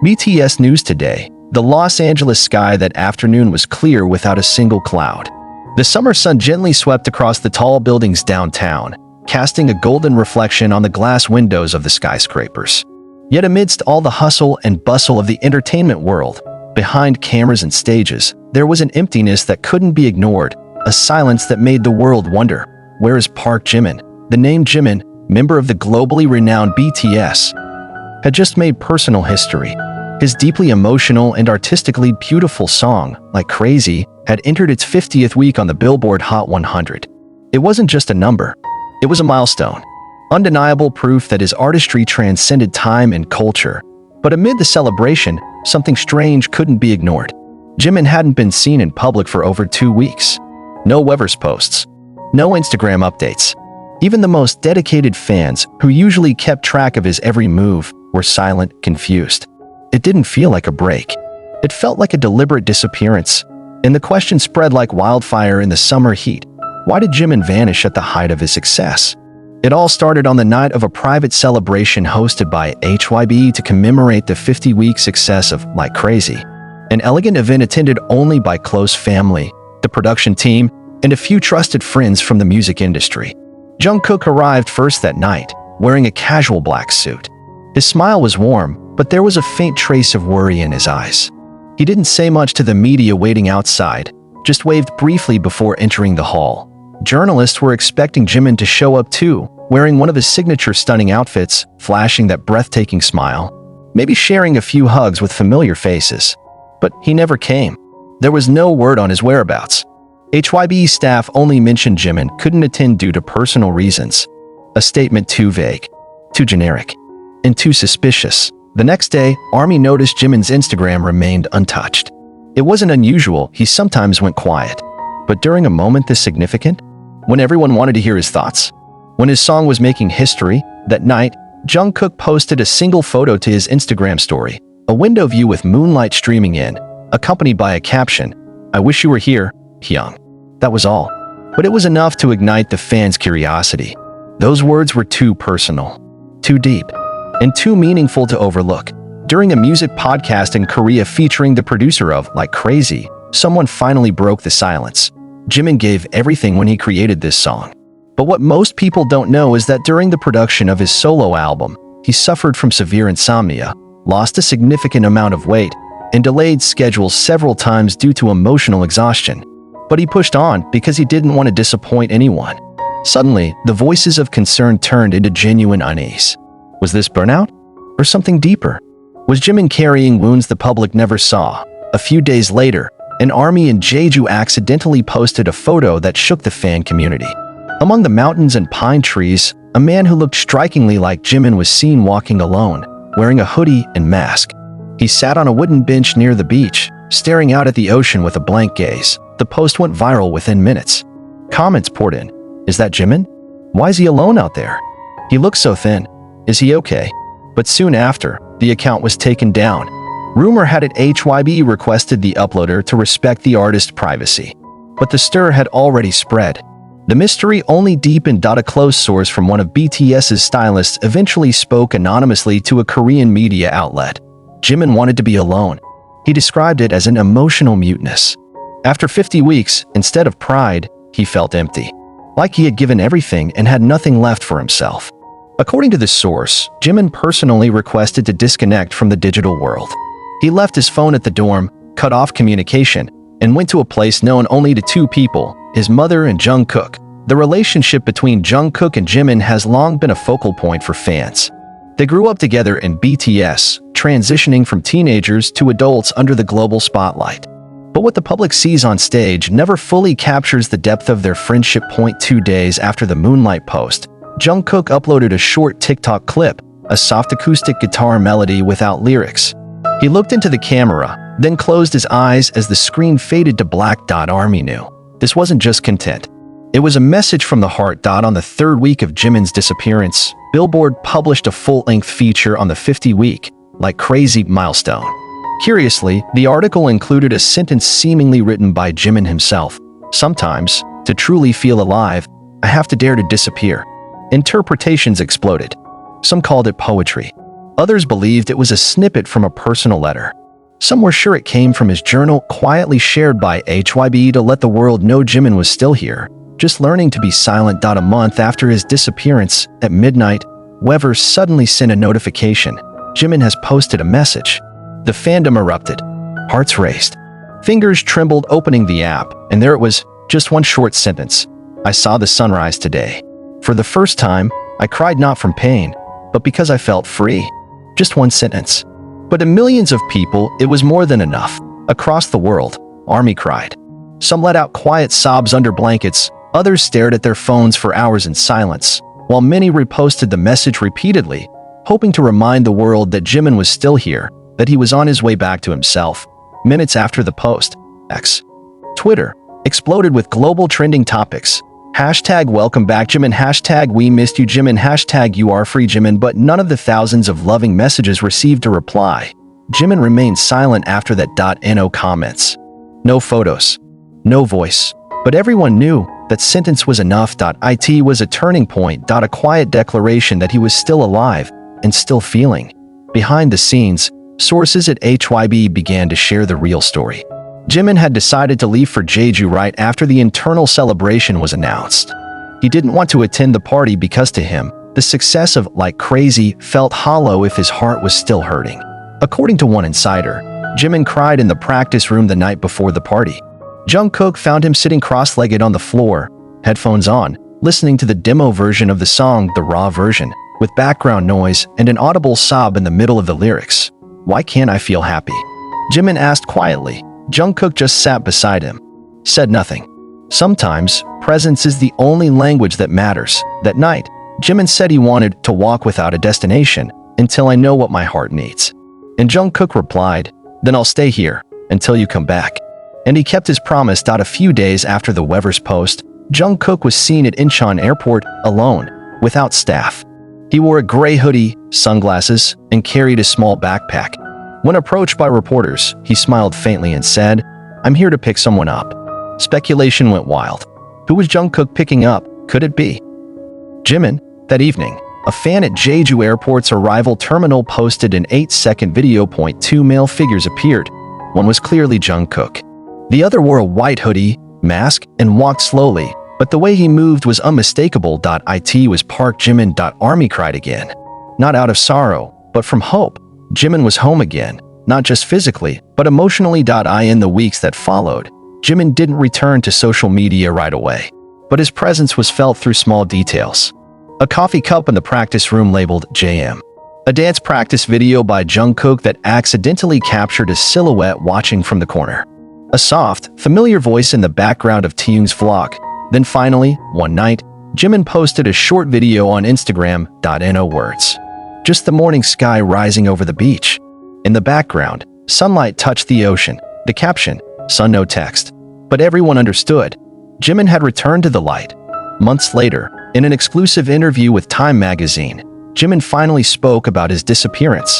BTS News Today. The Los Angeles sky that afternoon was clear without a single cloud. The summer sun gently swept across the tall buildings downtown, casting a golden reflection on the glass windows of the skyscrapers. Yet amidst all the hustle and bustle of the entertainment world, behind cameras and stages, there was an emptiness that couldn't be ignored, a silence that made the world wonder, where is Park Jimin? The name Jimin, member of the globally renowned BTS, had just made personal history. His deeply emotional and artistically beautiful song, Like Crazy, had entered its 50th week on the Billboard Hot 100. It wasn't just a number, it was a milestone. Undeniable proof that his artistry transcended time and culture. But amid the celebration, something strange couldn't be ignored. Jimin hadn't been seen in public for over 2 weeks. No Weverse posts. No Instagram updates. Even the most dedicated fans, who usually kept track of his every move, were silent, confused. It didn't feel like a break. It felt like a deliberate disappearance. And the question spread like wildfire in the summer heat. Why did Jimin vanish at the height of his success? It all started on the night of a private celebration hosted by HYB to commemorate the 50-week success of Like Crazy. An elegant event attended only by close family, the production team, and a few trusted friends from the music industry. Jungkook arrived first that night, wearing a casual black suit. His smile was warm, but there was a faint trace of worry in his eyes. He didn't say much to the media waiting outside, just waved briefly before entering the hall. Journalists were expecting Jimin to show up too, wearing one of his signature stunning outfits, flashing that breathtaking smile, maybe sharing a few hugs with familiar faces. But he never came. There was no word on his whereabouts. HYB's staff only mentioned Jimin couldn't attend due to personal reasons. A statement too vague, too generic, and too suspicious. The next day, ARMY noticed Jimin's Instagram remained untouched. It wasn't unusual, he sometimes went quiet. But during a moment this significant, when everyone wanted to hear his thoughts, when his song was making history, that night, Jungkook posted a single photo to his Instagram story, a window view with moonlight streaming in, accompanied by a caption, "I wish you were here, Hyung." That was all. But it was enough to ignite the fans' curiosity. Those words were too personal, too deep, and too meaningful to overlook. During a music podcast in Korea featuring the producer of Like Crazy, someone finally broke the silence. Jimin gave everything when he created this song. But what most people don't know is that during the production of his solo album, he suffered from severe insomnia, lost a significant amount of weight, and delayed schedules several times due to emotional exhaustion. But he pushed on because he didn't want to disappoint anyone. Suddenly, the voices of concern turned into genuine unease. Was this burnout? Or something deeper? Was Jimin carrying wounds the public never saw? A few days later, an ARMY in Jeju accidentally posted a photo that shook the fan community. Among the mountains and pine trees, a man who looked strikingly like Jimin was seen walking alone, wearing a hoodie and mask. He sat on a wooden bench near the beach, staring out at the ocean with a blank gaze. The post went viral within minutes. Comments poured in. Is that Jimin? Why is he alone out there? He looks so thin. Is he okay? But soon after, the account was taken down. Rumor had it HYB requested the uploader to respect the artist's privacy. But the stir had already spread. The mystery only deepened. A close source from one of BTS's stylists eventually spoke anonymously to a Korean media outlet. Jimin wanted to be alone. He described it as an emotional muteness. After 50 weeks, instead of pride, he felt empty. Like he had given everything and had nothing left for himself. According to this source, Jimin personally requested to disconnect from the digital world. He left his phone at the dorm, cut off communication, and went to a place known only to two people, his mother and Jungkook. The relationship between Jungkook and Jimin has long been a focal point for fans. They grew up together in BTS, transitioning from teenagers to adults under the global spotlight. But what the public sees on stage never fully captures the depth of their friendship. 2 days after the Moonlight post, Jungkook uploaded a short TikTok clip, a soft acoustic guitar melody without lyrics. He looked into the camera, then closed his eyes as the screen faded to black. ARMY knew this wasn't just content. It was a message from the heart. On the third week of Jimin's disappearance, Billboard published a full-length feature on the 50-week, Like Crazy milestone. Curiously, the article included a sentence seemingly written by Jimin himself. Sometimes, to truly feel alive, I have to dare to disappear. Interpretations exploded. Some called it poetry. Others believed it was a snippet from a personal letter. Some were sure it came from his journal, quietly shared by HYB to let the world know Jimin was still here, just learning to be silent. A month after his disappearance, at midnight, Wever suddenly sent a notification. Jimin has posted a message. The fandom erupted. Hearts raced. Fingers trembled opening the app, and there it was, just one short sentence. I saw the sunrise today. For the first time, I cried not from pain, but because I felt free. Just one sentence. But to millions of people, it was more than enough. Across the world, ARMY cried. Some let out quiet sobs under blankets, others stared at their phones for hours in silence, while many reposted the message repeatedly, hoping to remind the world that Jimin was still here, that he was on his way back to himself. Minutes after the post, Twitter exploded with global trending topics. Hashtag welcome back Jimin, hashtag we missed you Jimin, hashtag you are free Jimin, but none of the thousands of loving messages received a reply. Jimin remained silent after that. No comments. No photos. No voice. But everyone knew that sentence was enough. It was a turning point. A quiet declaration that he was still alive and still feeling. Behind the scenes, sources at HYB began to share the real story. Jimin had decided to leave for Jeju right after the internal celebration was announced. He didn't want to attend the party because to him, the success of Like Crazy felt hollow if his heart was still hurting. According to one insider, Jimin cried in the practice room the night before the party. Jungkook found him sitting cross-legged on the floor, headphones on, listening to the demo version of the song, the raw version, with background noise and an audible sob in the middle of the lyrics. Why can't I feel happy? Jimin asked quietly. Jungkook just sat beside him. Said nothing. Sometimes, presence is the only language that matters. That night, Jimin said he wanted to walk without a destination until I know what my heart needs. And Jungkook replied, then I'll stay here until you come back. And he kept his promise. A few days after the Wever's post, Jungkook was seen at Incheon Airport, alone, without staff. He wore a gray hoodie, sunglasses, and carried a small backpack. When approached by reporters, he smiled faintly and said, I'm here to pick someone up. Speculation went wild. Who was Jungkook picking up? Could it be Jimin? That evening, a fan at Jeju Airport's arrival terminal posted an 8-second video. Two male figures appeared. One was clearly Jungkook. The other wore a white hoodie, mask, and walked slowly, but the way he moved was unmistakable. It was Park Jimin. ARMY cried again. Not out of sorrow, but from hope. Jimin was home again, not just physically, but emotionally. In the weeks that followed, Jimin didn't return to social media right away, but his presence was felt through small details. A coffee cup in the practice room labeled JM. A dance practice video by Jungkook that accidentally captured a silhouette watching from the corner. A soft, familiar voice in the background of Taeyong's vlog. Then finally, one night, Jimin posted a short video on Instagram. No words. Just the morning sky rising over the beach. In the background, sunlight touched the ocean. The caption, sun no text. But everyone understood. Jimin had returned to the light. Months later, in an exclusive interview with Time magazine, Jimin finally spoke about his disappearance.